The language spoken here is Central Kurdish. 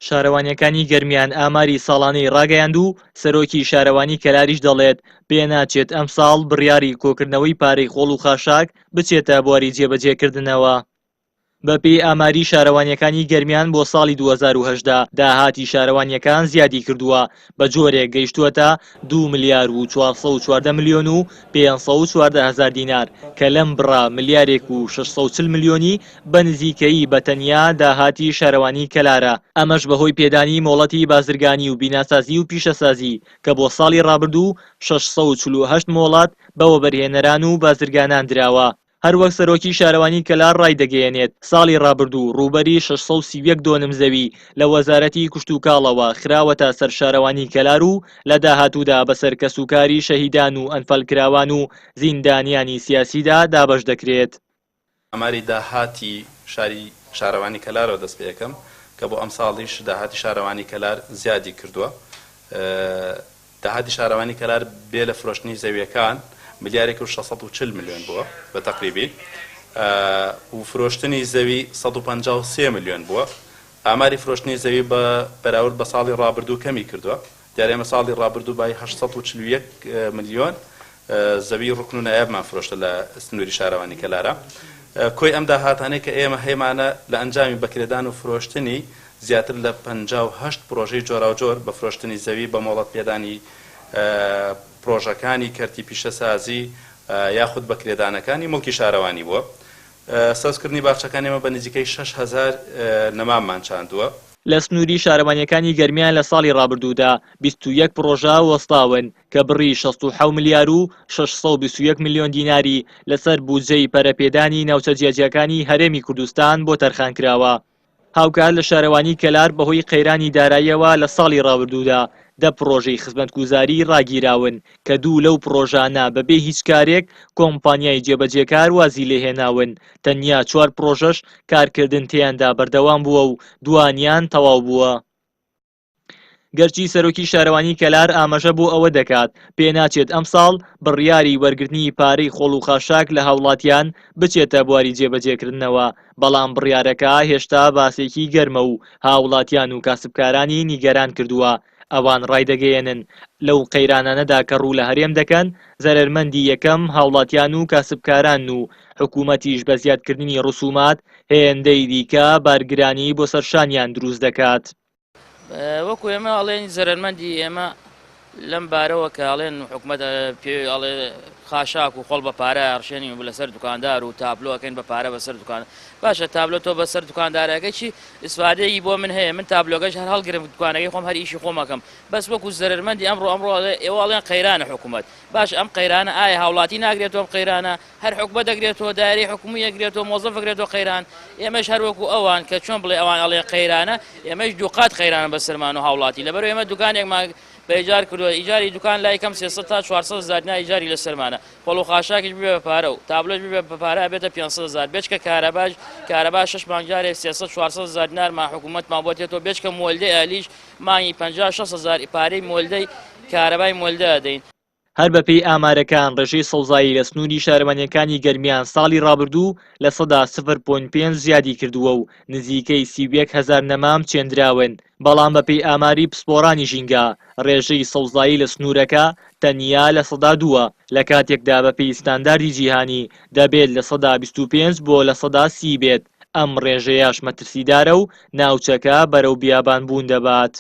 شارەوانیەکانی گەرمیان ئاماری ساڵانەی ڕاگەیاند و سەرۆکی شارەوانی کەلاریش دەڵێت پێناچێت ئەم ساڵ بڕیاری کۆکردنەوەی پارەی خۆڵ و خاشاک بچێتە بواری جێبەجێکردنەوە. بەپێی ئاماری شارەوانیەکانی گەرمیان بۆ ساڵی 2010 داهاتی شارەوانیەکان زیادی کردووە بە جۆرێک گەیشتووەتە 2 ملیار و 414 ملیۆن و 514 هەزار دینار کە لەم بڕا ملیارێک و 640 ملیۆنی بە نزیکەیی بەتەنیا داهاتی شارەوانی کەلارە. ئەمەش بەهۆی پێدانی مۆڵەتی بازرگانی و بیناسازی و پیشەسازی کە بۆ ساڵی ڕابردوو 648 مۆڵەت بەوە بەرهێنەران و بازرگانان دراوە. هەروەک سەرۆکی شارەوانی کەلار ڕایدەگەیەنێت ساڵی ڕابردوو ڕووبەری 631 دۆنم زەوی لە وەزارەتی کشتوکاڵەوە خراوەتە سەر شارەوانی کەلار و لە داهاتوودا بەسەر کەسوکاری شەهیدان و ئەنفەلکراوان و زیندانیانی سیاسیدا دابەش دەکرێت. ئەماری داهاتی شارەوانی کەلارەوە دەست پێ یەکەم کە بۆ ئەم ساڵیش داهاتی شارەوانی کەلار زیادی کردووە. داهاتی شارەوانی کەلار بێ لە فرۆشتنی زەویەکان ملیارێک و 640 ملیۆن بووە بە تەقریبی و فرۆشتنی زەوی 153 ملیۆن بووە. ئاماری فرۆشتنی زەوی بە بەراورد بە ساڵی ڕابردوو کەمی کردووە. دیارە ئێمە ساڵی ڕابردوو بای 841 ملیۆن زەوی ڕوکن و نایابمان فرۆشتە لە سنووری شارەوانی کەلارە. کۆی ئەم داهاتانەی کە ئێمە هەیەمانە لە ئەنجامی بەکرێدان و فرۆشتنی زیاتر لە 58 پرۆژەی جۆراوجۆر بە فرۆشتنی زەوی بە مۆڵەت پێدانی پرۆژەکانی کەرتی پیشەسازی یاخود بەکرێدانەکانی مڵکی شارەوانی بووە. سەرکردنی باخچەکان ئێمە بە نزیکەی 6,000 نەمامان چاندووە. لە سنووری شارەوانیەکانی گەرمیان لە ساڵی ڕابردوودا 21 پرۆژە وەستاون کە بڕی 67 ملیار و 621 ملیۆن دیناری لەسەر بودجەی پەرەپێدانی ناوچە جیاجیەکانی هەرێمی کوردستان بۆ تەرخان کراوە. هاوکار لە شارەوانی کەلار بەهۆی قەیرانی داراییەوە لە ساڵی ڕابردوودا 10 پرۆژەی خزمەتگوزاری ڕاگیراون کە 2 لەو پرۆژانە بەبێ هیچ کارێک کۆمپانیای جێبەجێکار وازی لێهێناون. تەنیا 4 پرۆژەش کارکردن تیاندا بەردەوام بووە و دوانیان تەواو بووە. گەرچی سەرۆکی شارەوانی کەلار ئاماژە بۆ ئەوە دەکات پێناچێت ئەم ساڵ بڕیاری وەرگرتنی پارەی خۆڵ و خاشاک لە هاوڵاتیان بچێتە بواری جێبەجێکردنەوە، بەڵام بڕیارەکە هێشتا باسێکی گەرمە و هاوڵاتیان و کاسبکارانی نیگەران کردووە. ئەوان ڕایدەگەیەنن لەو قەیرانانەدا کە ڕوو لە هەرێم دەکەن زەرمەندی یەکەم هاوڵاتیان و کاسبکاران و حکوومەتیش بە زیادکردنی ڕسومات هێندەی دیکە بارگرانی بۆ سەرشانیان دروست دەکات. وەکو ئێمە ئەڵێن زەرمەندی ئێمە لەم بارەوە کە ئەڵێن حکوومەت پێ ئەڵێ خاشاک و خۆڵ بە پارە ئەڕشێنی لەسەر دوکاندار و تابلۆەکەین بە پارە بەسەر دوکان باشە تابلۆ تۆ بەسەر دوکاندارەکەی چی ئیسفادەیی بۆ من هەیە من تابلۆگەش هەر هەڵگرم دوکانەکەی خۆم هەر ئیشی خۆمەکەم بەس وەکو زەرمەندی ئەمڕۆ ئێوەڵێن قەیرانە حکوومەت باش ئەم قەیرانە ئایا هاوڵاتی ناگرێتەوە ئەم قەیرانە هەر حکوومەت دەگرێتەوە دایرەی حکومی یەکگرێتەوە مۆزەف ئەگرێتەوە قەیران ئێمەش هەر وەکو ئەوان کە چۆن بڵێ ئەوان ئەڵێ قەیرانە ئێمەش دووقات قەیرانە بەسەرمان و هاوڵاتی لەبەرەوە ئێمە دوکانێکمان بەئیجار کردووە ئیجاری دوکان لای کەم 300 تا 400 هزار دینار ئیجاری لەسەرمانە خۆڵ و خاشاکیش ببێ بە پارە و تابلۆش ببێ بە پارە بێتە 500 هزار بێچکە کارەباش 6 مانگجارێ 300 400 هزار دینار ما حکوومەتمان بۆ تێتەوە بێچکە مۆلدەی ئالیش مانگی 50 6 هزار پارەی مۆلدەی کارەبای مۆلدە ئەدەین. هەر بەپێی ئامارەکان ڕێژەی سەوزایی لە سنووری شارەوانیەکانی گەرمیان ساڵی ڕابردوو لە سەدا 0.5 زیادی کردووە و نزیکەی 31 هەزار نەمام چێندراون، بەڵام بەپێی ئاماری پسپۆڕانی ژینگە ڕێژەی سەوزایی لە سنوورەکە تەنیا لە سەدا 2 لە کاتێکدا بەپێی ستانداردی جیهانی دەبێت لە سەدا 25 بۆ لە سەدا 30 بێت. ئەم ڕێژەیەش مەترسیدارە و ناوچەکە بەرەو بیابان بوون دەبات.